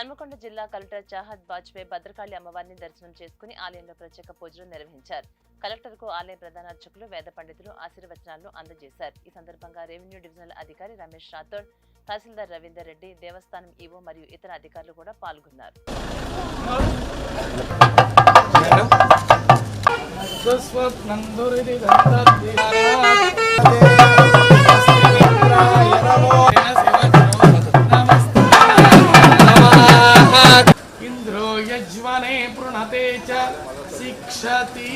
హన్మకొండ జిల్లా కలెక్టర్ చాహద్ బాజ్పేయి భద్రకాళి అమ్మవారిని దర్శనం చేసుకుని ఆలయంలో ప్రత్యేక పూజలు నిర్వహించారు. కలెక్టర్ కు ఆలయ ప్రధాన అర్చకులు, వేద పండితులు ఆశీర్వచనాలను అందజేశారు. ఈ సందర్భంగా రెవెన్యూ డివిజనల్ అధికారి రమేష్ రాథోడ్, తహసీల్దార్ రవీందర్ రెడ్డి, దేవస్థానం ఈవో మరియు ఇతర అధికారులు కూడా పాల్గొన్నారు. इंद्रो यज्वने प्रणते च शिक्षति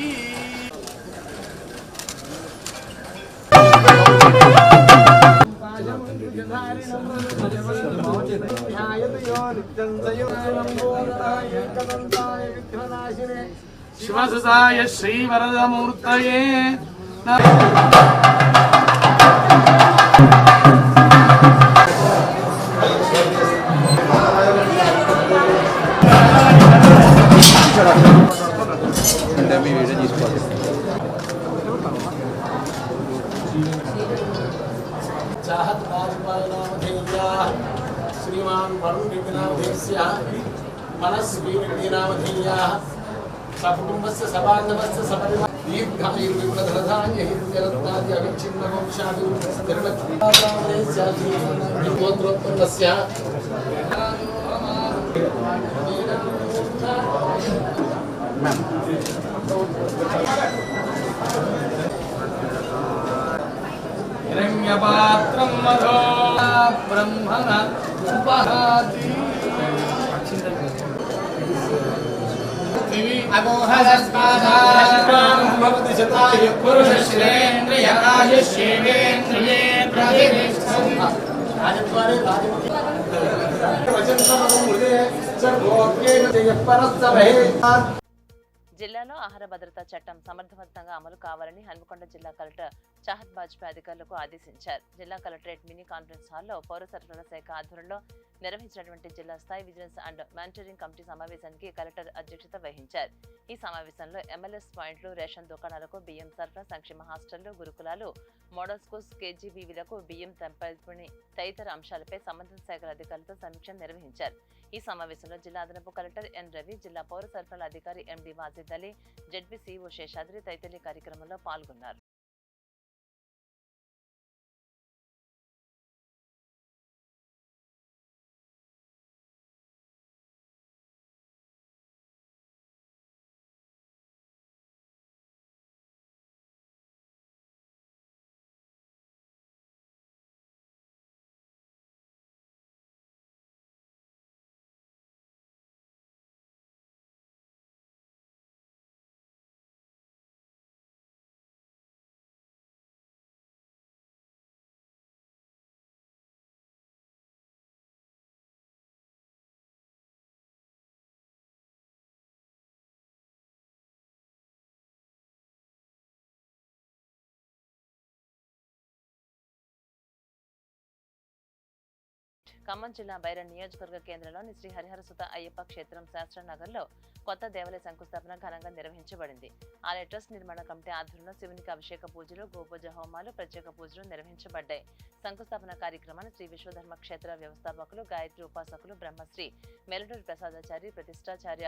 शिवसुताय श्रीवरदमूर्तये चाहत बाजपायनामधेयः श्रीमान वरुण रेड्डिनामधेयस्य मनस्वी रेड्डिनामधेयः सकुटुम्बस्य सबान्धवस्य सपरिवार दीर्घायुर्विपुलधरधान्य हिरण्यरत्नादि अविच्छिन्नवंशादि निर्लक्ष्मीनामधेयस्य गोत्रोत्पन्नस्य हिरण्यपात्रं मधो ब्रह्मण उपहाति अमोहस्मादां भवति शताय पुरुषश्रेन्द्रिय आयुष्येवेन्द्रिये प्रतिष्ठति राजद्वारे జిల్లాలో ఆహార భద్రతా చట్టం సమర్థవంతంగా అమలు కావాలని హన్మకొండ జిల్లా కలెక్టర్ చాహద్ బాజ్పేయి అధికారులకు ఆదేశించారు. జిల్లా కలెక్టరేట్ మినీ కాన్ఫరెన్స్ హాల్లో పౌర సరఫరాల శాఖ ఆధ్వర్యంలో నిర్వహించినటువంటి జిల్లా స్థాయి విజిలెన్స్ అండ్ మానిటరింగ్ కమిటీ సమావేశానికి కలెక్టర్ అధ్యక్షత వహించారు. ఈ సమావేశంలో ఎంఎల్ఎస్ పాయింట్లు, రేషన్ దుకాణాలకు బియ్యం సరఫరా, సంక్షేమ హాస్టళ్లు, గురుకులాలు, మోడల్ స్కూల్స్, కేజీబీవీలకు బియ్యం పంపిణీ తదితర అంశాలపై సంబంధిత శాఖల అధికారులతో సమీక్ష నిర్వహించారు. ఈ సమావేశంలో జిల్లా అదనపు కలెక్టర్ ఎన్ రవి, జిల్లా పౌర సరఫరాల అధికారి ఎండి వాజిద్ అలీ, జెడ్పీ సీఈఓ శేషాద్రి తదితరులు కార్యక్రమంలో పాల్గొన్నారు. ఖమ్మం జిల్లా బైరన్ నియోజకవర్గ కేంద్రంలోని శ్రీ హరిహరసుత అయ్యప్ప క్షేత్రం శాస్త్రనగర్లో కొత్త దేవాలయ శంకుస్థాపన ఘనంగా నిర్వహించబడింది. ఆలయ ట్రస్ట్ నిర్మాణ కమిటీ ఆధ్వర్యంలో శివునికి అభిషేక పూజలు, గోపూజ హోమాలు, ప్రత్యేక పూజలు నిర్వహించబడ్డాయి. శంకుస్థాపన కార్యక్రమాన్ని శ్రీ విశ్వధర్మ క్షేత్ర వ్యవస్థాపకులు, గాయత్రి ఉపాసకులు బ్రహ్మశ్రీ మెలడూరి ప్రసాదాచారి ప్రతిష్టాచార్య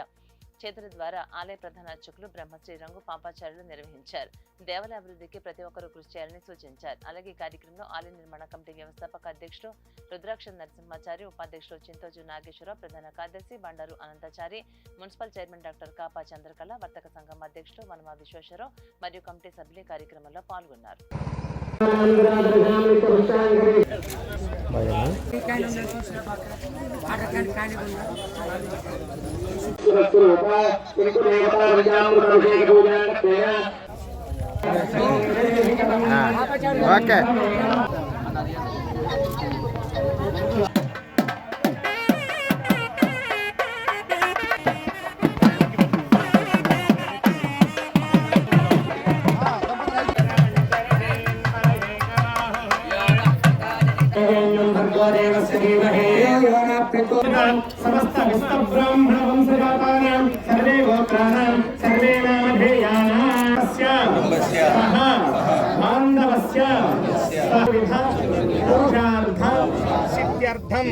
చేతుల ద్వారా ఆలయ ప్రధాన అర్చకులు బ్రహ్మశ్రీ రంగు పాపాచార్యులు నిర్వహించారు. దేవాలయ అభివృద్ధికి ప్రతి ఒక్కరూ కృషి చేయాలని సూచించారు. అలాగే ఈ కార్యక్రమంలో ఆలయ నిర్మాణ కమిటీ వ్యవస్థాపక అధ్యక్షుడు రుద్రాక్ష నరసింహాచారి, ఉపాధ్యక్షులు చింతోజు నాగేశ్వర, ప్రధాన కార్యదర్శి Bandaru Ananthachari, municipal chairman doctor Kapa Chandrakala, వర్తక సంఘం అధ్యక్షుడు వనమా విశ్వేశ్వరరావు మరియు కమిటీ సభ్యులు కార్యక్రమంలో పాల్గొన్నారు. ఓకే समस्त विश्व ब्रह्मण वंशजातानां सर्वे गोत्राणां सर्वे नामधेयानां बान्धवस्य पुरुषार्थ सिद्ध्यर्थं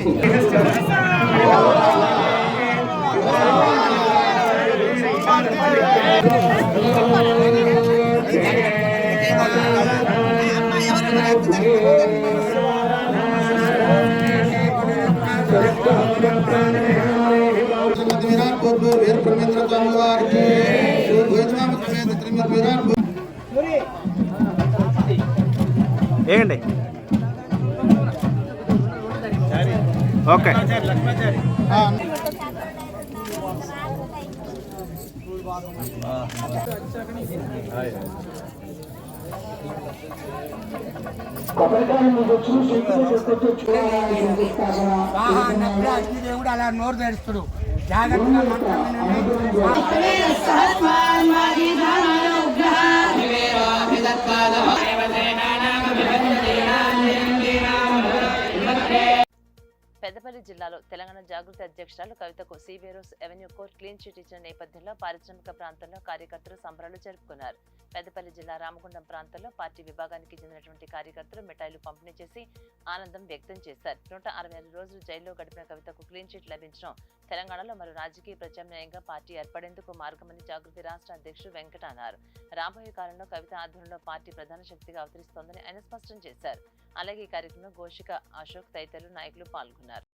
ఏండి ఓకే దేవుడు అలా నోరు తెరుస్తుడు జాగ్రత్తగా పెద్దపల్లి జిల్లాలో తెలంగాణ జాగృతి అధ్యక్షురాలు కవితకు సివేరోస్ ఎవెన్యూ కోర్టు క్లీన్ చిట్ ఇచ్చిన నేపథ్యంలో పారిశ్రామిక ప్రాంతంలో కార్యకర్తలు సంబరాలు జరుపుకున్నారు. పెద్దపల్లి జిల్లా రామగుండం ప్రాంతంలో పార్టీ విభాగానికి చెందినటువంటి కార్యకర్తలు మిఠాయిలు పంపిణీ చేసి ఆనందం వ్యక్తం చేశారు. 166 రోజులు జైల్లో గడిపిన కవితకు క్లీన్ చిట్ లభించడం తెలంగాణలో మరో రాజకీయ ప్రత్యామ్నాయంగా పార్టీ ఏర్పడేందుకు మార్గమని జాగృతి రాష్ట్ర అధ్యక్షుడు వెంకట అన్నారు. రాబోయే కాలంలో కవిత ఆధ్వర్యంలో పార్టీ ప్రధాన శక్తిగా అవతరిస్తోందని ఆయన స్పష్టం చేశారు. అలాగే ఈ కార్యక్రమంలో గోషిక అశోక్ తదితరులు నాయకులు పాల్గొన్నారు.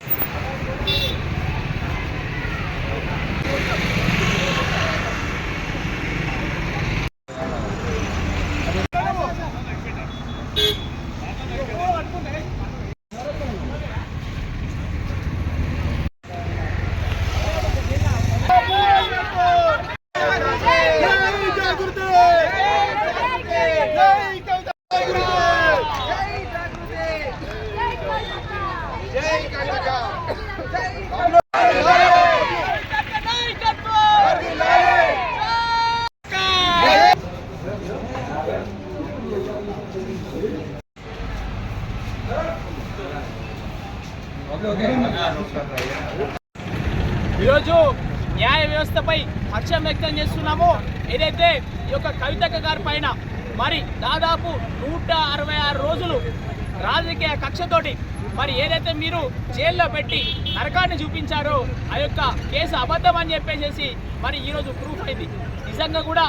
ఈరోజు న్యాయ వ్యవస్థపై హర్షం వ్యక్తం చేస్తున్నాము. ఏదైతే ఈ యొక్క కవితక్క గారి పైన మరి దాదాపు 166 రోజులు రాజకీయ కక్షతోటి మరి ఏదైతే మీరు జైల్లో పెట్టి నరకాన్ని చూపించారో ఆ యొక్క కేసు అబద్ధం అని చెప్పేసి మరి ఈరోజు ప్రూఫ్ అయింది. నిజంగా కూడా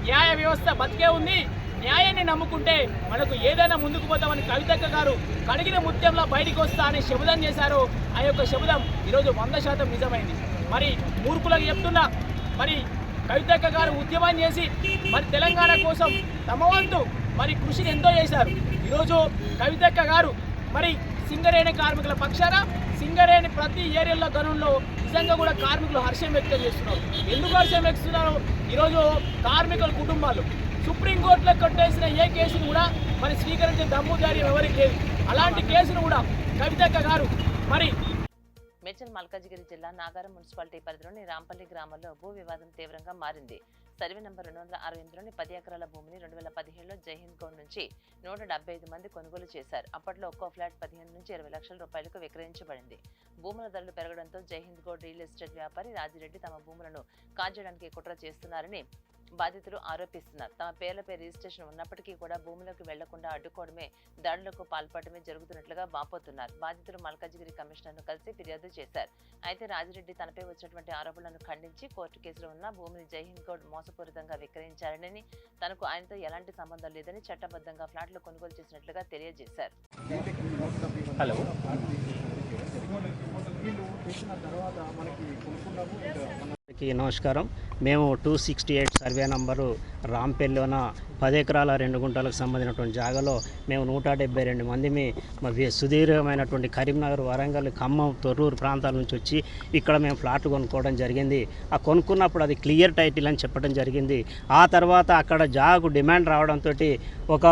న్యాయ వ్యవస్థ బతికే ఉంది. న్యాయాన్ని నమ్ముకుంటే మనకు ఏదైనా ముందుకు పోతామని కవితక్క గారు కడిగిన ముత్యంలో బయటికి వస్తా అని శపథం చేశారు. ఆ యొక్క శపథం ఈరోజు 100% నిజమైంది. మరి మూర్ఖులకు చెప్తున్నా, మరి కవితక్క గారు ఉద్యమం చేసి మరి తెలంగాణ కోసం తమ వంతు మరి కృషిని ఎంతో చేశారు. ఈరోజు కవితక్క గారు మరి సింగరేణి కార్మికుల పక్షాన సింగరేణి ప్రతి ఏరియాలో గనుల్లో నిజంగా కూడా కార్మికులు హర్షం వ్యక్తం చేస్తున్నారు. ఎందుకు హర్షం వ్యక్తున్నారు? ఈరోజు కార్మికుల కుటుంబాలు సుప్రీంకోర్టులో కొట్టేసిన ఏ కేసును కూడా మరి స్వీకరించే దమ్ము ధైర్యం ఎవరికి లేదు. అలాంటి కేసును కూడా కవితక్క గారు మరి మేడ్చల్ మల్కాజిగిరి జిల్లా నాగారం మున్సిపాలిటీ పరిధిలోని రాంపల్లి గ్రామంలో భూ వివాదం తీవ్రంగా మారింది. సర్వే నంబర్ 268లోని 10 ఎకరాల భూమిని 2017లో జైహింద్ గౌడ్ నుంచి 175 మంది కొనుగోలు చేశారు. అప్పట్లో ఒక్కో ఫ్లాట్ 15 నుంచి 20 లక్షల రూపాయలకు విక్రయించబడింది. భూముల ధరలు పెరగడంతో జైహింద్ గౌడ్ రియల్ ఎస్టేట్ వ్యాపారి రాజిరెడ్డి తమ భూములను కాజేయడానికి కుట్ర చేస్తున్నారని బాధితులు ఆరోపిస్తున్నారు. తమ పేర్లపై రిజిస్ట్రేషన్ ఉన్నప్పటికీ కూడా భూములకు వెళ్లకుండా అడ్డుకోవడమే, దాడులకు పాల్పడమే జరుగుతున్నట్లుగా వాపోతున్నారు. బాధితులు మల్కాజిగిరి కమిషనర్ను కలిసి ఫిర్యాదు చేశారు. అయితే రాజిరెడ్డి తనపై వచ్చినటువంటి ఆరోపణలను ఖండించి కోర్టు కేసులో ఉన్న భూమిని జైహింద్ గౌడ్ మోసపూరితంగా విక్రయించారని, తనకు ఆయనతో ఎలాంటి సంబంధం లేదని చట్టబద్ధంగా ఫ్లాట్లు కొనుగోలు చేసినట్లుగా తెలియజేశారు. హలో నమస్కారం. మేము 268 సర్వే నంబరు రాంపల్లిలోన 10 ఎకరాల 2 గుంటలకు సంబంధించినటువంటి జాగాలో మేము 172 మందిమి సుదీర్ఘమైనటువంటి కరీంనగర్, వరంగల్, ఖమ్మం, తొర్రూరు ప్రాంతాల నుంచి వచ్చి ఇక్కడ మేము ఫ్లాట్లు కొనుక్కోవడం జరిగింది. ఆ కొనుక్కున్నప్పుడు అది క్లియర్ టైటిల్ అని చెప్పడం జరిగింది. ఆ తర్వాత అక్కడ జాగాకు డిమాండ్ రావడంతో ఒక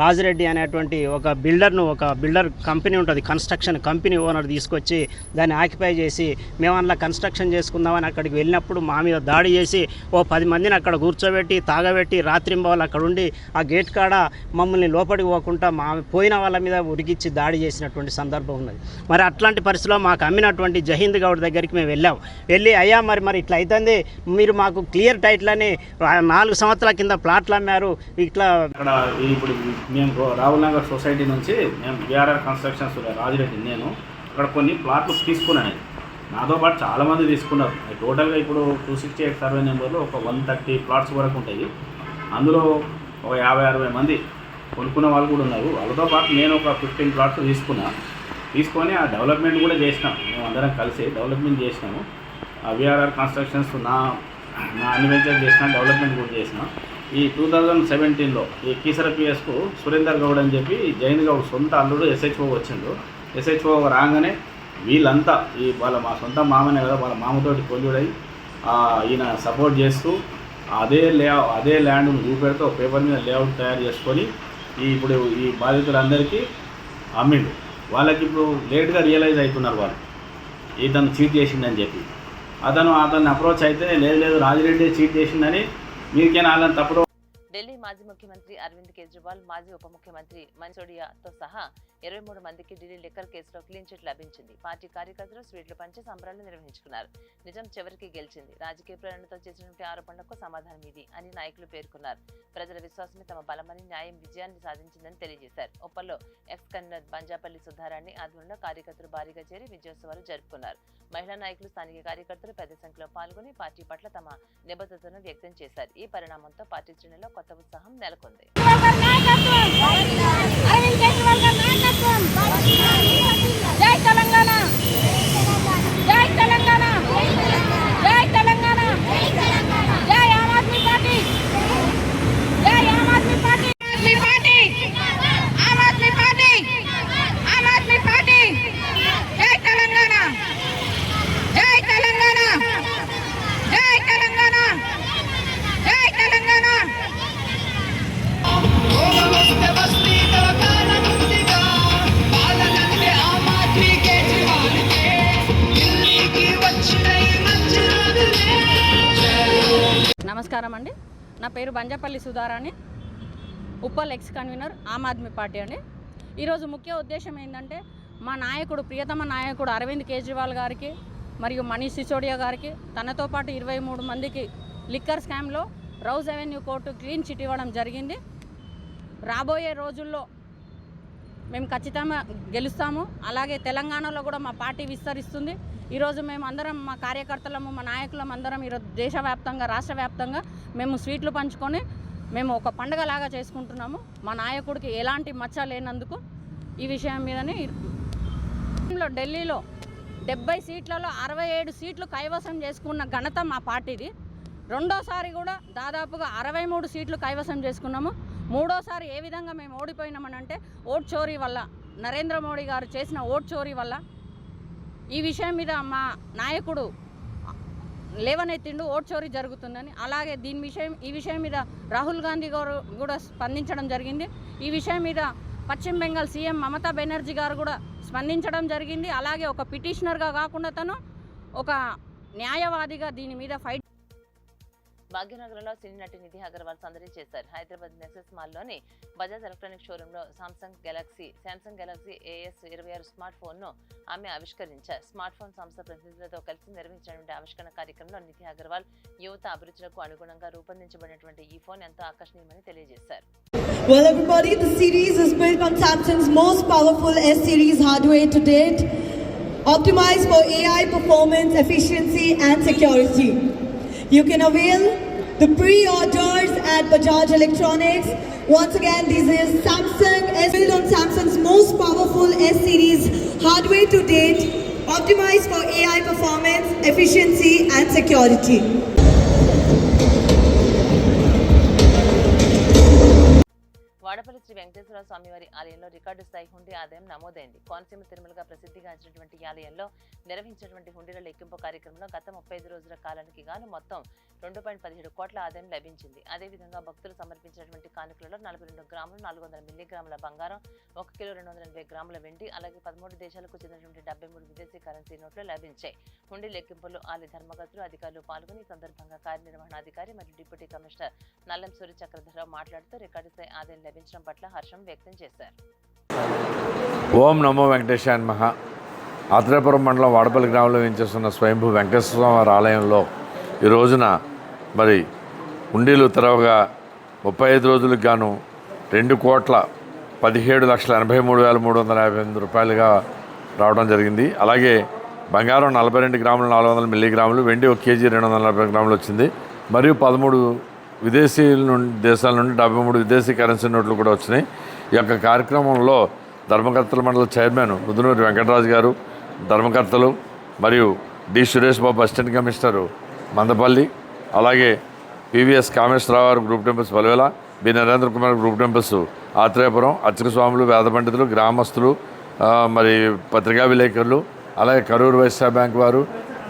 రాజిరెడ్డి అనేటువంటి ఒక బిల్డర్ కంపెనీ ఉంటుంది, కన్స్ట్రక్షన్ కంపెనీ ఓనర్ తీసుకొచ్చి దాన్ని ఆక్యుపై చేసి మేము అందులో కన్స్ట్రక్షన్ చేసుకుందామని అక్కడికి వెళ్ళినప్పుడు మా మీద దాడి చేసి ఓ 10 మందిని అక్కడ కూర్చోబెట్టి తాగబెట్టి రాత్రింబవళ్ళు అక్కడ ఉండి ఆ గేట్ కాడ మమ్మల్ని లోపలికి పోకుండా మా పోయిన వాళ్ళ మీద ఉరికిచ్చి దాడి చేసినటువంటి సందర్భం ఉన్నది. మరి అట్లాంటి పరిస్థితిలో మాకు అమ్మినటువంటి జైహింద్ గౌడ్ దగ్గరికి మేము వెళ్ళి అయ్యా మరి ఇట్లా అవుతుంది, మీరు మాకు క్లియర్ టైటిల్ అని 4 సంవత్సరాల కింద ప్లాట్లు అమ్మారు. ఇట్లా ఇక్కడ ఇప్పుడు మేము రాహుల్ నగర్ సొసైటీ నుంచి మేము బీఆర్ఆర్ కన్స్ట్రక్షన్స్ రాజిరెడ్డి నేను అక్కడ కొన్ని ప్లాట్లు తీసుకున్నాను. నాతో పాటు చాలామంది తీసుకున్నారు. టోటల్గా ఇప్పుడు 268 సర్వే నెంబర్లో ఒక 130 ప్లాట్స్ వరకు ఉంటాయి. అందులో ఒక 50-60 మంది కొనుక్కున్న వాళ్ళు కూడా ఉన్నారు. వాళ్ళతో పాటు నేను ఒక 15 ప్లాట్స్ తీసుకొని ఆ డెవలప్మెంట్ కూడా చేసినాం. మేము అందరం కలిసి డెవలప్మెంట్ చేసినాము. విఆర్ఆర్ కన్స్ట్రక్షన్స్ నా అన్ని వెంచర్ చేసిన డెవలప్మెంట్ కూడా చేసిన. ఈ 2017లో ఈ కీసర పిఎస్కు సురేందర్ గౌడ్ అని చెప్పి జైన్ గౌడ్ సొంత అల్లుడు SHO వచ్చిండు. SHO రాగానే వీళ్ళంతా మా సొంత మామనే కదా, వాళ్ళ మామతోటి కొల్లుడై ఈయన సపోర్ట్ చేస్తూ అదే ల్యాండ్ను చూపెడుతూ పేపర్ మీద లేఅవుట్ తయారు చేసుకొని ఇప్పుడు ఈ బాధితులందరికీ అమ్మిండు. వాళ్ళకి ఇప్పుడు లేట్గా రియలైజ్ అవుతున్నారు వాళ్ళు ఇతను చీట్ చేసిందని చెప్పి. అతన్ని అప్రోచ్ అయితే లేదు రాజిరెడ్డి చీట్ చేసిందని మీరికైనా వాళ్ళని తప్పుడు. ఢిల్లీ మాజీ ముఖ్యమంత్రి అరవింద్ కేజ్రీవాల్, మాజీ ఉప ముఖ్యమంత్రి మనీష్ సిసోడియాతో సహా 23 మందికి ఢిల్లీ లిక్కర్ కేసులో క్లీన్ చిట్ లభించింది. పార్టీ కార్యకర్తలు స్వీట్లు పంచి సంబరాలు నిర్వహించుకున్నారు. నిజం చివరికి గెలిచింది. రాజకీయ ప్రేరణతో చేసినటువంటి ఆరోపణలకు సమాధానం ఇది అని నాయకులు పేర్కొన్నారు. ప్రజల విశ్వాసమే తమ బలమని, న్యాయం విజయాన్ని సాధించిందని తెలియజేశారు. ఉప్పల్లో ఎక్స్ కన్వీనర్ బంజాపల్లి సుధారాణి ఆధ్వర్యంలో కార్యకర్తలు భారీగా చేరి విజయోత్సవాలు జరుపుకున్నారు. మహిళా నాయకులు, స్థానిక కార్యకర్తలు పెద్ద సంఖ్యలో పాల్గొని పార్టీ పట్ల తమ నిబద్ధతను వ్యక్తం చేశారు. ఈ పరిణామంతో పార్టీ శ్రేణుల్లో కొత్త ఉత్సాహం నెలకొంది. జై తెలంగాణ, జై తెలంగాణ, జై తెలంగాణ, జై ఆమ్ ఆద్మీ పార్టీ, జై Aam Aadmi party, Aam Aadmi party, Aam Aadmi party, జై తెలంగాణ, జై తెలంగాణ, జై తెలంగాణ, జై తెలంగాణ. నమస్కారం అండి. నా పేరు బంజాపల్లి Sudharani, Uppal X convener Aam Aadmi party అండి. ఈరోజు ముఖ్య ఉద్దేశం ఏంటంటే మా నాయకుడు, ప్రియతమ నాయకుడు అరవింద్ కేజ్రీవాల్ గారికి మరియు మనీష్ సిసోడియా గారికి, తనతో పాటు 23 మందికి లిక్కర్ స్కామ్లో Rouse Avenue court clean chit ఇవ్వడం జరిగింది. రాబోయే రోజుల్లో మేము ఖచ్చితంగా గెలుస్తాము. అలాగే తెలంగాణలో కూడా మా పార్టీ విస్తరిస్తుంది. ఈరోజు మేము అందరం, మా కార్యకర్తలము, మా నాయకులం అందరం ఈరోజు దేశవ్యాప్తంగా, రాష్ట్ర వ్యాప్తంగా మేము స్వీట్లు పంచుకొని మేము ఒక పండుగలాగా చేసుకుంటున్నాము. మా నాయకుడికి ఎలాంటి మచ్చ లేనందుకు ఈ విషయం మీదనే ఢిల్లీలో 70 సీట్లలో 67 సీట్లు కైవసం చేసుకున్న ఘనత మా పార్టీది. రెండోసారి కూడా దాదాపుగా 63 సీట్లు కైవసం చేసుకున్నాము. మూడోసారి ఏ విధంగా మేము ఓడిపోయినామని అంటే ఓట్ చోరీ వల్ల, నరేంద్ర మోడీ గారు చేసిన ఓట్ చోరీ వల్ల. ఈ విషయం మీద మా నాయకుడు లేవనెత్తిండు, ఓట్ చోరీ జరుగుతుందని. అలాగే ఈ విషయం మీద రాహుల్ గాంధీ గారు కూడా స్పందించడం జరిగింది. ఈ విషయం మీద పశ్చిమ బెంగాల్ సీఎం మమతా బెనర్జీ గారు కూడా స్పందించడం జరిగింది. అలాగే ఒక పిటిషనర్గా కాకుండా తను ఒక న్యాయవాదిగా దీని మీద ఫైట్. భాగ్యనగరంలో సినీ నటి నిధి అగర్వాల్ సందడి చేశారు. హైదరాబాద్ నెక్సెస్ మాల్లోని బజాజ్ ఎలక్ట్రానిక్ షోరూంలో శాంసంగ్ గెలాక్సీ AS26 స్మార్ట్ ఫోన్ను ఆమె ఆవిష్కరించారు. స్మార్ట్ ఫోన్ సంస్థ ప్రతినిధులతో కలిసి నిర్వహించినటువంటి ఆవిష్కరణ కార్యక్రమంలో నిధి అగర్వాల్ యువత అభిరుచులకు అనుగుణంగా రూపొందించబడినటువంటి ఈ ఫోన్ ఎంతో ఆకర్షణీయమని తెలియజేశారు. Well, everybody, the series is built on Samsung's most powerful S-series hardware to date, optimized for AI performance, efficiency and security. You can avail the pre-orders at Bajaj Electronics. Once again, this is Samsung S, built on Samsung's most powerful S-series hardware to date, optimized for AI performance, efficiency and security. Vadapalli Shri Venkateswara స్వామివారి ఆలయంలో record స్థాయి హుండీ ఆదాయం నమోదైంది. కోనసీమ తిరుమలగా ప్రసిద్ధిగాంచినటువంటి ఈ ఆలయంలో నిర్వహించినటువంటి హుండీల లెక్కింపు కార్యక్రమంలో గత 35 రోజుల కాలానికి గాను మొత్తం 2.17 కోట్ల ఆదాయం లభించింది. అదేవిధంగా భక్తులు సమర్పించినటువంటి కానుకలలో 42 గ్రాములు 400 మిల్లీగ్రాముల బంగారం, 1 కిలో 280 గ్రాముల వెండి, అలాగే 13 దేశాలకు చెందినటువంటి 73 విదేశీ కరెన్సీ నోట్లు లభించాయి. హుండీ లెక్కింపులో ఆలయ ధర్మకర్తలు, అధికారులు పాల్గొని ఈ సందర్భంగా కార్యనిర్వహణాధికారి మరియు డిప్యూటీ కమిషనర్ నల్లం సూర్య చక్రధరరావు మాట్లాడుతూ రికార్డు స్థాయి ఆదాయం లభించడం పట్ల హర్షం వ్యక్తం చేశారు. ఓం నమో వెంకటేశాయ నమః. ఆత్రేయపురం మండలం వాడపల్లి గ్రామంలో వేయించేస్తున్న స్వయంభూ వెంకటేశ్వర స్వామి ఆలయంలో ఈ రోజున మరి హుండీలు తెరవగా 35 రోజులకు గాను 2,17,83,358 రూపాయలుగా రావడం జరిగింది. అలాగే బంగారం 42 గ్రాములు 400 మిల్లీగ్రాములు, వెండి 1 కేజీ 240 గ్రాములు వచ్చింది. మరియు 13 దేశాల నుండి 73 విదేశీ కరెన్సీ నోట్లు కూడా వచ్చినాయి. ఈ యొక్క కార్యక్రమంలో ధర్మకర్తల మండలి చైర్మన్ ముదునూరి వెంకటరాజు గారు, ధర్మకర్తలు మరియు D Suresh Babu assistant commissioner Mandapalli, అలాగే PVS Kameswararao garu group temples Paluvela, B Narendra Kumar group temples Atreyapuram, అర్చక స్వాములు, వేద పండితులు, గ్రామస్తులు, మరి పత్రికా విలేకరులు, అలాగే కరూరు వైశ్య బ్యాంక్ వారు,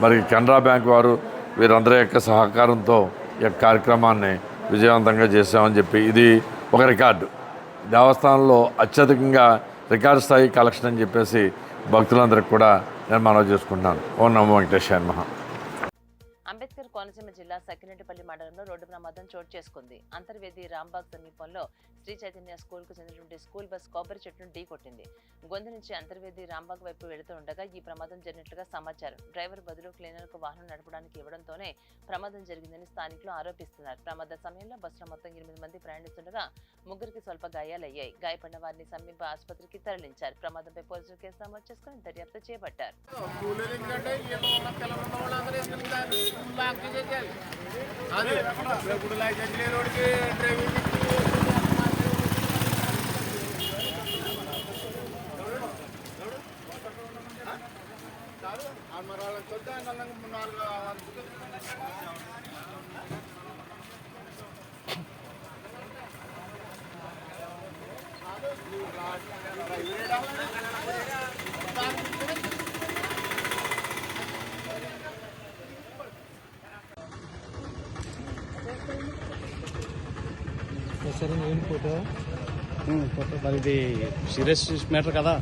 మరి కెనరా బ్యాంక్ వారు, వీరందరి యొక్క సహకారంతో ఈ యొక్క కార్యక్రమాన్ని విజయవంతంగా చేశామని చెప్పి ఇది ఒక రికార్డు. దేవస్థానంలో అత్యధికంగా రికార్డు స్థాయి కలెక్షన్ అని చెప్పేసి భక్తులందరికీ కూడా నేను మనవి చేసుకుంటున్నాను. ఓం నమో వెంకటేశాయ నమః. అంబేద్కర్ కోనసీమ జిల్లా సకిరెడ్డిపల్లి మండలంలో రోడ్డు ప్రమాదం చోటు చేసుకుంది. అంతర్వేది రాంబాగ్ సమీపంలో శ్రీ చైతన్య స్కూల్ కు చెందినటువంటి స్కూల్ బస్ కొబ్బరి చెట్టును ఢీకొట్టింది. గొంతు నుంచి అంతర్వేది రాంబాగ్ వైపు వెళుతూ ఉండగా ఈ ప్రమాదం జరిగినట్లుగా సమాచారం. డ్రైవర్ బదులు క్లీనర్ కు వాహనం నడపడానికి ఇవ్వడంతోనే ప్రమాదం జరిగిందని స్థానికులు ఆరోపిస్తున్నారు. ప్రమాద సమయంలో బస్సులో మొత్తం 8 మంది ప్రయాణిస్తుండగా 3కి స్వల్ప గాయాలయ్యాయి. గాయపడిన వారిని సమీప ఆసుపత్రికి తరలించారు. ప్రమాదంపై పోలీసులు కేసు నమోదు చేసుకుని దర్యాప్తు చేపట్టారు. మరి ఇది సీరియస్ మ్యాటర్ కదా,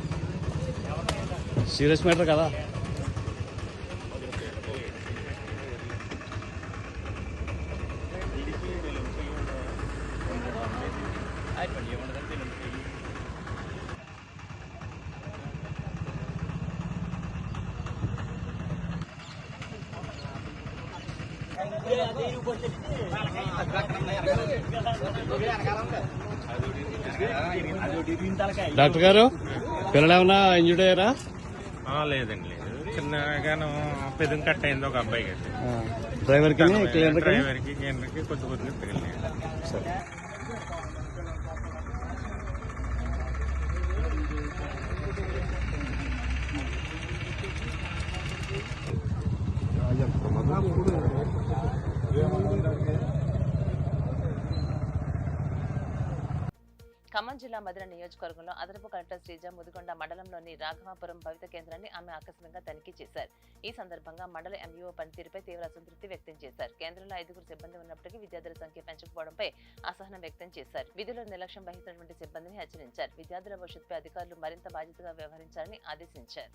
సీరియస్ మ్యాటర్ కదా. డాక్టర్ గారు, పిల్లలు ఏమన్నా ఇంజూర్డ్ అయ్యారా? లేదండి, లేదు. చిన్నగాను పెదం కట్ అయింది ఒక అబ్బాయి గారు. డ్రైవర్కి డ్రైవర్కి క్లీనర్కి కొద్దిగా తగిలినాయి. సరే. ఖమ్మం జిల్లా మధిర నియోజకవర్గంలో అదనపు కలెక్టర్ శ్రీజ ముదిగొండ మండలంలోని రాఘవాపురం భవిత కేంద్రాన్ని ఆమె ఆకస్మికంగా తనిఖీ చేశారు. ఈ సందర్భంగా మండల ఎంఈఓ పనితీరుపై తీవ్ర అసంతృప్తి వ్యక్తం చేశారు. కేంద్రంలో 5 సిబ్బంది ఉన్నప్పటికీ విద్యార్థుల సంఖ్య పెంచకపోవడంపై అసహనం వ్యక్తం చేశారు. విధుల్లో నిర్లక్ష్యం వహిస్తున్నటువంటి సిబ్బందిని హెచ్చరించారు. విద్యార్థుల భవిష్యత్తుపై అధికారులు మరింత బాధ్యతగా వ్యవహరించాలని ఆదేశించారు.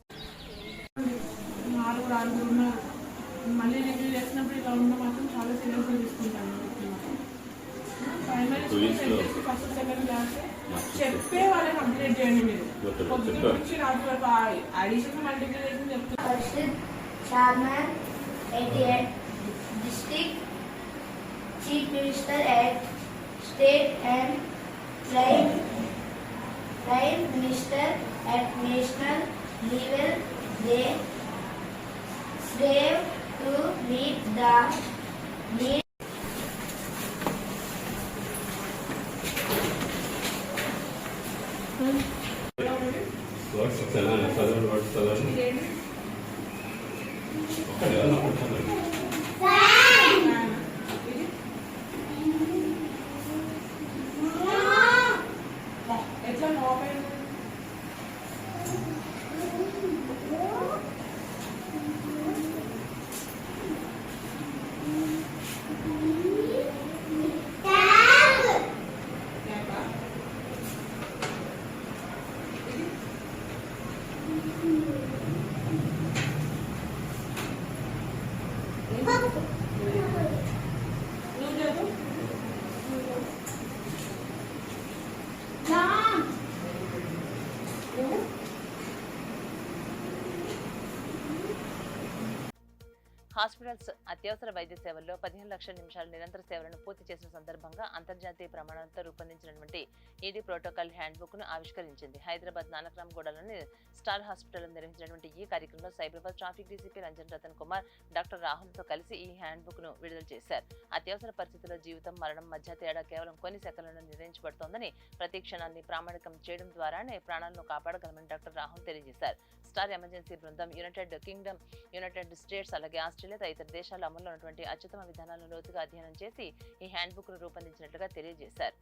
మళ్ళీ రివ్యూ చేసినప్పుడు ఇలా ఉన్న మాత్రం చాలా సీరియస్గా తీసుకుంటాను. Primary school first second class చెప్పే వాళ్ళని కంప్లీట్ చేయండి. మీరు పొద్దున్న నుంచి రాత్రి వరకు అడిషన్ మల్టిప్లికేషన్ చెప్తున్నారు. Chairman 88 District Chief Minister at State and Prime Minister at national level, they strive to meet the needs hospitals అత్యవసర వైద్య సేవల్లో 15 లక్షల నిమిషాల నిరంతర సేవలను పూర్తి చేసిన సందర్భంగా అంతర్జాతీయ ప్రమాణాలతో రూపొందించినటువంటి ఈడీ ప్రోటోకాల్ హ్యాండ్బుక్ ను ఆవిష్కరించింది. హైదరాబాద్ నానక్రామ్ గూడలోని స్టార్ హాస్పిటల్లో నిర్వహించినటువంటి ఈ కార్యక్రమంలో Cyberabad traffic DCP Ranjan Ratan Kumar doctor Rahul తో కలిసి ఈ హ్యాండ్బుక్ ను విడుదల చేశారు. అత్యవసర పరిస్థితుల్లో జీవితం మరణం మధ్య తేడా కేవలం కొన్ని సెకన్లలో నిర్ణయించబడుతోందని ప్రతి క్షణాన్ని ప్రామాణికం చేయడం ద్వారానే ప్రాణాలను కాపాడగలమని డాక్టర్ రాహుల్ తెలియజేశారు. స్టార్ ఎమర్జెన్సీ బృందం యునైటెడ్ కింగ్డమ్, యునైటెడ్ స్టేట్స్, అలాగే ఆస్ట్రేలియా తదితర దేశాల అమల్లో ఉన్నటువంటి అత్యుత్తమ విధానాలను లోతుగా అధ్యయనం చేసి ఈ హ్యాండ్బుక్ ను రూపొందించినట్లుగా తెలియజేశారు.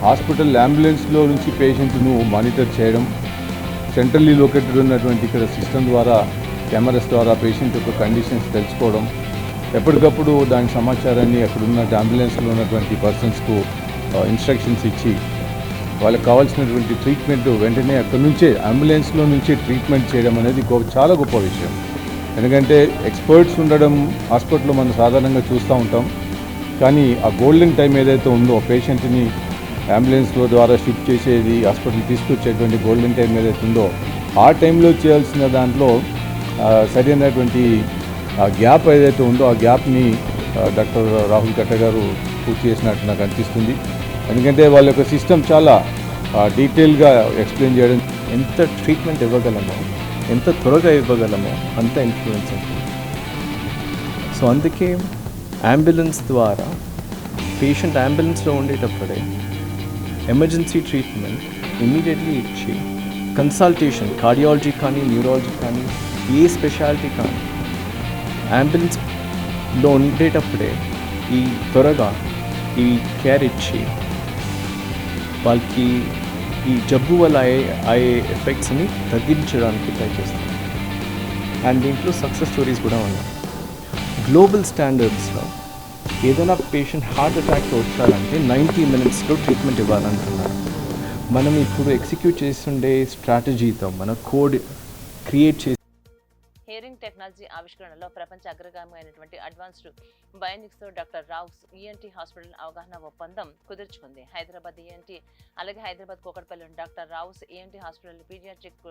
హాస్పిటల్ అంబులెన్స్లో నుంచి పేషెంట్ను మానిటర్ చేయడం, సెంట్రల్లీ లొకేటెడ్ ఉన్నటువంటి ఇక్కడ సిస్టమ్ ద్వారా కెమెరాస్ ద్వారా పేషెంట్ యొక్క కండిషన్స్ తెలుసుకోవడం, ఎప్పటికప్పుడు దాని సమాచారాన్ని అక్కడున్న అంబులెన్స్లో ఉన్నటువంటి పర్సన్స్కు ఇన్స్ట్రక్షన్స్ ఇచ్చి వాళ్ళకి కావాల్సినటువంటి ట్రీట్మెంట్ వెంటనే అక్కడి నుంచే అంబులెన్స్లో నుంచే ట్రీట్మెంట్ చేయడం అనేది చాలా గొప్ప విషయం. ఎందుకంటే ఎక్స్పర్ట్స్ ఉండడం హాస్పిటల్లో మనం సాధారణంగా చూస్తూ ఉంటాం. కానీ ఆ గోల్డెన్ టైం ఏదైతే ఉందో పేషెంట్ని అంబులెన్స్ ద్వారా షిఫ్ట్ చేసేది, హాస్పిటల్ తీసుకొచ్చేటువంటి గోల్డెన్ టైం ఏదైతే ఉందో ఆ టైంలో చేయాల్సిన దాంట్లో సరైనటువంటి గ్యాప్ ఏదైతే ఉందో ఆ గ్యాప్ని డాక్టర్ రాహుల్ కట్ట గారు పూర్తి చేసినట్టు నాకు అనిపిస్తుంది. ఎందుకంటే వాళ్ళ యొక్క సిస్టమ్ చాలా డీటెయిల్గా ఎక్స్ప్లెయిన్ చేయడం. ఎంత ట్రీట్మెంట్ ఇవ్వగలమో, ఎంత త్వరగా ఇవ్వగలమో అంత ఇన్ఫ్లుయెన్స్ ఉంటుంది. సో అందుకే అంబులెన్స్ ద్వారా పేషెంట్ అంబులెన్స్లో ఉండేటప్పుడే ఎమర్జెన్సీ ట్రీట్మెంట్ ఇమీడియట్లీ ఇచ్చి కన్సల్టేషన్ కార్డియాలజీ కానీ న్యూరాలజీ కానీ ఏ స్పెషాలిటీ కానీ అంబులెన్స్లో ఉండేటప్పుడే ఈ త్వరగా ఈ కేర్ ఇచ్చి వాళ్ళకి ఈ జబ్బు వల్ల అయ్యే ఎఫెక్ట్స్ని తగ్గించడానికి ట్రై చేస్తాం. అండ్ దీంట్లో సక్సెస్ స్టోరీస్ కూడా ఉన్నాయి. గ్లోబల్ స్టాండర్డ్స్లో ఏదైనా పేషెంట్ హార్ట్ అటాక్తో వచ్చారంటే 90 minutesలో ట్రీట్మెంట్ ఇవ్వాలంటున్నారు. మనం ఇప్పుడు ఎగ్జిక్యూట్ చేస్తుండే స్ట్రాటజీతో మన కోడ్ క్రియేట్ చేసి హియరింగ్ టెక్నాలజీ ఆవిష్కరణలో ప్రపంచ అగ్రగామి అయినటువంటి అడ్వాన్స్డ్ బయోనిక్స్ తో డాక్టర్ రావ్స్ ఈఎన్టీ హాస్పిటల్ అవగాహన ఒప్పందం కుదుర్చుకుంది. హైదరాబాద్ ఈఎన్టీ అలాగే హైదరాబాద్ కోకట్పల్లిలోని doctor Rao's ENT hospital paediatric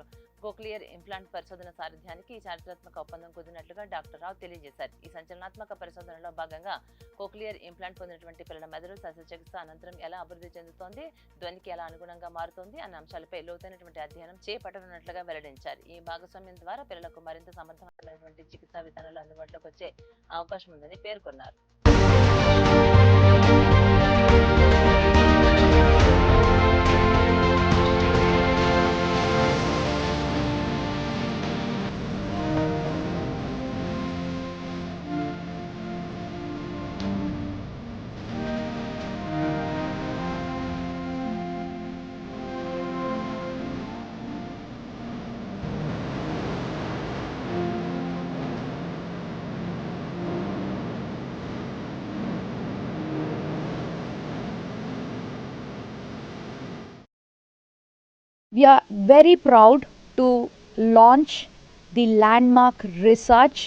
cochlear implant పరిశోధన సారథ్యానికి ఈ చారిత్రాత్మక ఒప్పందం కుదిరినట్లుగా డాక్టర్ రావ్ తెలియజేశారు. ఈ సంచలనాత్మక పరిశోధనలో భాగంగా కోక్లియర్ ఇంప్లాంట్ పొందినటువంటి పిల్లల మెదడు శస్త్రచికిత్స అనంతరం ఎలా అభివృద్ధి చెందుతోంది, ధ్వనికి ఎలా అనుగుణంగా మారుతోంది అన్న అంశాలపై లోతైనటువంటి అధ్యయనం చేపట్టనున్నట్లుగా వెల్లడించారు. ఈ భాగస్వామ్యం ద్వారా పిల్లలకు మరింత సమర్థవంతమైనటువంటి చికిత్సా విధానాలు అందుబాటులోకి వచ్చే అవకాశం ఉందని పేర్కొన్నారు. We are very proud to launch the landmark research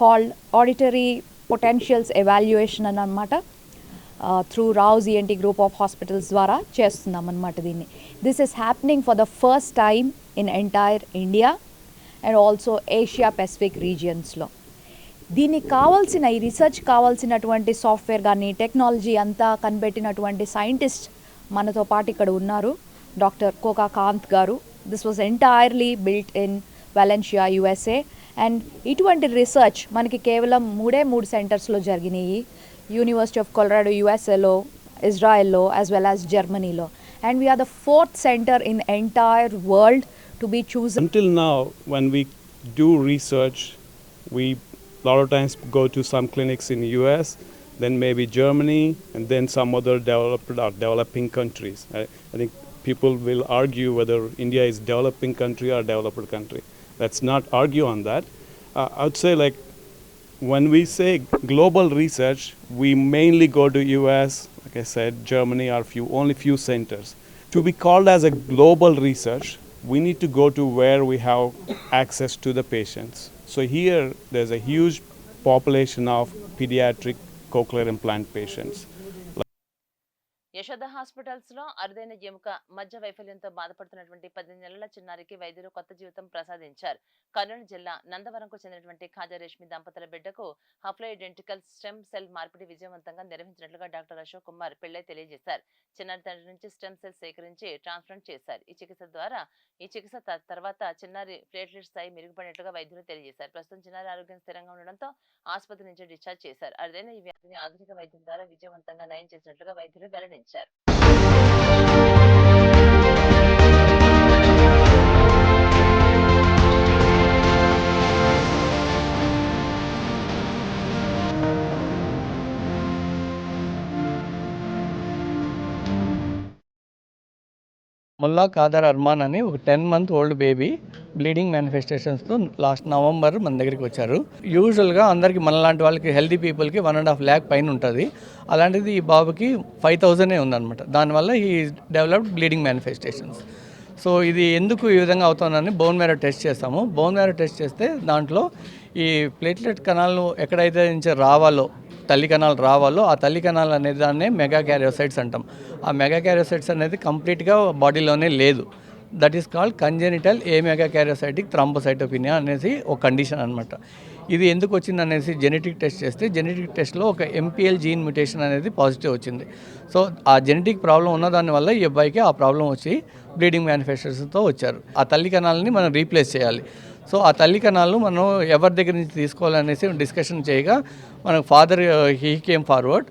called auditory potentials evaluation అన్నమాట through Rao's ENT group of hospitals ద్వారా చేస్తున్నాం అన్నమాట దీన్ని. This is happening for the first time in entire India and also Asia Pacific regionsలో. దీనికి కావాల్సిన ఈ research కావాల్సినటువంటి software కానీ టెక్నాలజీ అంతా కనిపెట్టినటువంటి సైంటిస్ట్ మనతో పాటు ఇక్కడ ఉన్నారు. Doctor Koka Kanth garu. This was entirely built in Valencia USA and ఇటువంటి రీసెర్చ్ మనకి కేవలం 3 సెంటర్స్లో జరిగినాయి. యూనివర్సిటీ ఆఫ్ కొలరాడో USAలో, ఇజ్రాయెల్లో యాజ్ వెల్ యాజ్ జర్మనీలో. And we are the 4th center in the entire world to be chosen. Until now, when we do research, we a lot of times go to some clinics in the US, then maybe Germany, and then some other developed or developing countries. I think people will argue whether India is developing country or developed country. Let's not argue on that. I would say, like, when we say global research, we mainly go to US, like I said, Germany are only few centers. To be called as a global research, we need to go to where we have access to the patients. So here there's a huge population of pediatric cochlear implant patients. Yashoda hospitals లో అరుదైన ఎముక మధ్య వైఫల్యంతో బాధపడుతున్నటువంటి 10 నెలల చిన్నారికి వైద్యులు కొత్త జీవితం ప్రసాదించారు. కర్నూలు జిల్లా నందవరంకు చెందినటువంటి ఖాజా రేష్మి దంపతుల బిడ్డకు హప్లోయిడ్ డెంటికల్ స్టెమ్ సెల్ మార్పిడి విజయవంతంగా నిర్వహించినట్లుగా డాక్టర్ అశోక్ కుమార్ పిళ్ళై తెలియజేశారు. చిన్నారి తండ్రి నుంచి స్టెమ్ సెల్ సేకరించి ట్రాన్స్ప్లాంట్ చేశారు. ఈ చికిత్స తర్వాత చిన్నారి ప్లేట్లెట్ స్థాయి మెరుగుపడినట్లుగా వైద్యులు తెలియజేశారు. ప్రస్తుతం చిన్నారి ఆరోగ్యం స్థిరంగా ఉండడంతో ఆసుపత్రి నుంచి డిశ్చార్జ్ చేశారు. అరుదైన ఈ వ్యాధిని ఆధునిక వైద్యం ద్వారా విజయవంతంగా నయం చేసినట్లుగా వైద్యులు వెల్లడించారు. ముల్లా ఖాదర్ అర్మాన్ అని ఒక 10 month old బేబీ బ్లీడింగ్ మేనిఫెస్టేషన్స్తో లాస్ట్ నవంబర్ మన దగ్గరికి వచ్చారు. యూజువల్గా అందరికీ మనలాంటి వాళ్ళకి హెల్దీ పీపుల్కి 1.5 lakh పైన ఉంటుంది. అలాంటిది ఈ బాబుకి 5,000 ఉందన్నమాట. దానివల్ల ఈ డెవలప్డ్ బ్లీడింగ్ మేనిఫెస్టేషన్స్. సో ఇది ఎందుకు ఈ విధంగా అవుతుందని బోన్ మ్యారో టెస్ట్ చేస్తాము. బోన్ మ్యారో టెస్ట్ చేస్తే దాంట్లో ఈ ప్లేట్లెట్ కణాలను ఎక్కడైతే నుంచి రావాలో తల్లి కణాలు రావాలో ఆ తల్లి కణాలు అనే దాన్నే మెగా క్యారియోసైట్స్ అంటాం. ఆ మెగా క్యారియోసైట్స్ అనేది కంప్లీట్గా బాడీలోనే లేదు. That is called congenital amegakaryocytic thrombocytopenia అనేసి ఒక కండిషన్ అనమాట. ఇది ఎందుకు వచ్చింది అనేసి జెనెటిక్ టెస్ట్ చేస్తే జెనెటిక్ టెస్ట్లో ఒక MPL జీన్ మ్యుటేషన్ అనేది పాజిటివ్ వచ్చింది. సో ఆ జెనెటిక్ ప్రాబ్లం ఉన్న దానివల్ల ఈ అబ్బాయికి ఆ ప్రాబ్లం వచ్చి బ్లీడింగ్ మేనిఫెస్టేషన్తో వచ్చారు. ఆ తల్లి కణాలని మనం రీప్లేస్ చేయాలి. సో ఆ తల్లి కణాలను మనం ఎవరి దగ్గర నుంచి తీసుకోవాలనేసి డిస్కషన్ చేయగా మనకు father he came forward.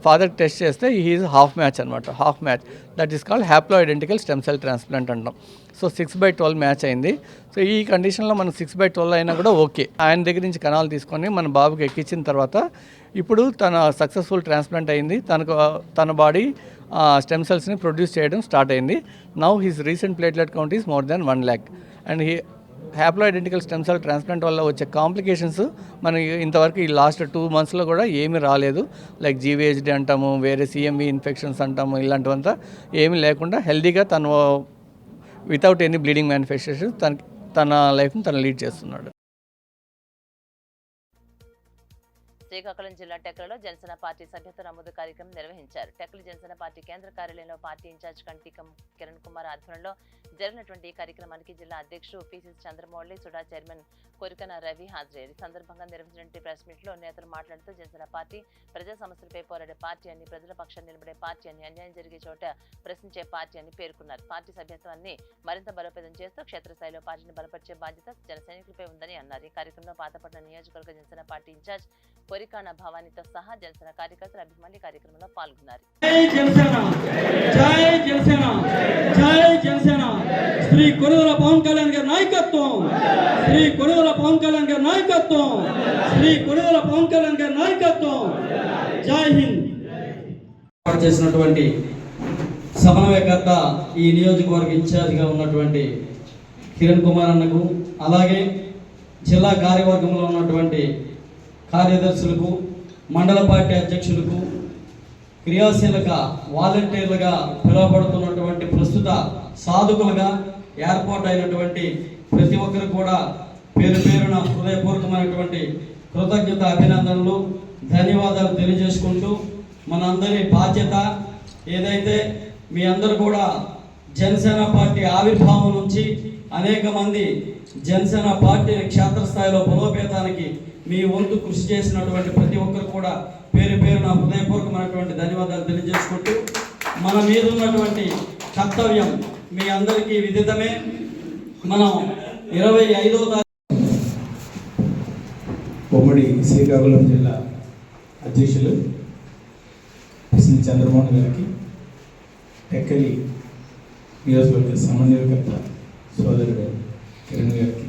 Father test చేస్తే ఈజ్ హాఫ్ మ్యాచ్ అనమాట. Half match that is called హ్యాప్లో identical stem cell transplant అంటాం. సో 6/12 మ్యాచ్ అయింది. సో ఈ కండిషన్లో మనం 6/12 అయినా కూడా ఓకే. ఆయన దగ్గర నుంచి కణాలు తీసుకొని మన బాబుకి ఎక్కించిన తర్వాత ఇప్పుడు తన సక్సెస్ఫుల్ ట్రాన్స్ప్లాంట్ అయింది. తన బాడీ స్టెమ్ సెల్స్ని ప్రొడ్యూస్ చేయడం స్టార్ట్ అయింది. Now his recent platelet count is more than 1 lakh. And హ్యాప్లో identical stem cell transplant వల్ల వచ్చే కాంప్లికేషన్స్ మనకి ఇంతవరకు ఈ లాస్ట్ 2 monthsలో కూడా ఏమీ రాలేదు. లైక్ GVHD అంటాము, వేరే CMV ఇన్ఫెక్షన్స్ అంటాము, ఇలాంటివంతా ఏమీ లేకుండా హెల్దీగా తను వితౌట్ ఎనీ బ్లీడింగ్ మేనిఫెస్టేషన్ తన లైఫ్ని తను లీడ్ చేస్తున్నాడు. శ్రీకాకుళం జిల్లా టెక్కలలో జనసేన పార్టీ సభ్యత్వ నమోదు కార్యక్రమం నిర్వహించారు. టెక్కల జనసేన పార్టీ కేంద్ర కార్యాలయంలో పార్టీ ఇన్ఛార్జ్ కంటి కిరణ్ కుమార్ ఆధ్వర్యంలో జరిగినటువంటి ఈ కార్యక్రమానికి జిల్లా అధ్యక్షుడు PCC చంద్రమౌళి, సుడా చైర్మన్ కొరికన రవి హాజరయ్యారు. ఈ సందర్భంగా నిర్వహించిన ప్రెస్ మీట్ లో నేతలు మాట్లాడుతూ జనసేన పార్టీ ప్రజా సమస్యలపై పోరాడే పార్టీ అని, ప్రజల పక్షాన్ని నిలబడే పార్టీ అని, అన్యాయం జరిగే చోట ప్రశ్నించే పార్టీ అని పేర్కొన్నారు. పార్టీ సభ్యత్వాన్ని మరింత బలోపేతం చేస్తూ క్షేత్రస్థాయిలో పార్టీని బలపరిచే బాధ్యత జన సైనికులపై ఉందని అన్నారు. ఈ కార్యక్రమంలో పాతపట్నం నియోజకవర్గ జనసేన పార్టీ ఇన్ఛార్జ్ కొరికాన భవానీతో సహా జనసేన కార్యకర్తలు అభిమానులు కార్యక్రమంలో పాల్గొన్నారు. శ్రీ కొనుగోల పవన్ కళ్యాణ్ గారి నాయకత్వం, శ్రీ కొనుగోల పవన్ కళ్యాణ్ గారి నాయకత్వం, శ్రీ కొనుగోల పవన్ కళ్యాణ్ గారి నాయకత్వం. జై హింద్. చేసినటువంటి సమన్వయకర్త ఈ నియోజకవర్గ ఇన్ఛార్జిగా ఉన్నటువంటి కిరణ్ కుమార్ అన్నకు, అలాగే జిల్లా కార్యవర్గంలో ఉన్నటువంటి కార్యదర్శులకు, మండల పార్టీ అధ్యక్షులకు, క్రియాశీలక వాలంటీర్లుగా పిలువబడుతున్నటువంటి ప్రస్తుత సాధకులుగా ఏర్పాటు అయినటువంటి ప్రతి ఒక్కరు కూడా పేరు పేరున హృదయపూర్వకమైనటువంటి కృతజ్ఞత, అభినందనలు, ధన్యవాదాలు తెలియజేసుకుంటూ మనందరి బాధ్యత ఏదైతే మీ అందరూ కూడా జనసేన పార్టీ ఆవిర్భావం నుంచి అనేక మంది జనసేన పార్టీని క్షేత్రస్థాయిలో బలోపేతానికి మీ వంతు కృషి చేసినటువంటి ప్రతి ఒక్కరు కూడా పేరు పేరున హృదయపూర్వకమైనటువంటి ధన్యవాదాలు తెలియజేసుకుంటూ మన మీద ఉన్నటువంటి కర్తవ్యం మీ అందరికీ విదితమే. మనం 25వ తారీఖు ఉమ్మడి శ్రీకాకుళం జిల్లా అధ్యక్షులు శ్రీ చంద్రమోహన్ గారికి, టెక్కలి నియోజకవర్గ సమన్వయకర్త సోదరుడు కిరణ్ గారికి,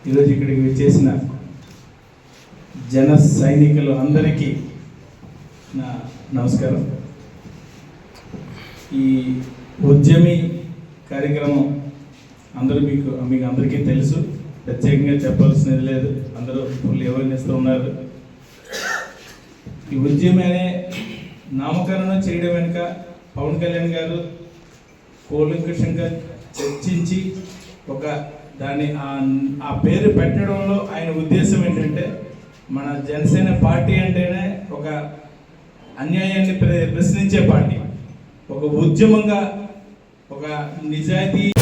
ఈరోజు ఇక్కడికి వచ్చేసిన జన సైనికులు అందరికీ నా నమస్కారం. ఈ ఉద్యమి కార్యక్రమం మీకు అందరికీ తెలుసు, ప్రత్యేకంగా చెప్పాల్సినది లేదు, అందరూ ఫుల్ అవేర్నెస్తో ఉన్నారు. ఈ ఉద్యమి అనే నామకరణం చేయడం వెనుక పవన్ కళ్యాణ్ గారు కూలంకషంగా చర్చించి ఒక దాన్ని ఆ పేరు పెట్టడంలో ఆయన ఉద్దేశం ఏంటంటే మన జనసేన పార్టీ అంటేనే ఒక అన్యాయాన్ని ప్రశ్నించే పార్టీ, ఒక ఉద్యమంగా, ఒక నిజాయితీ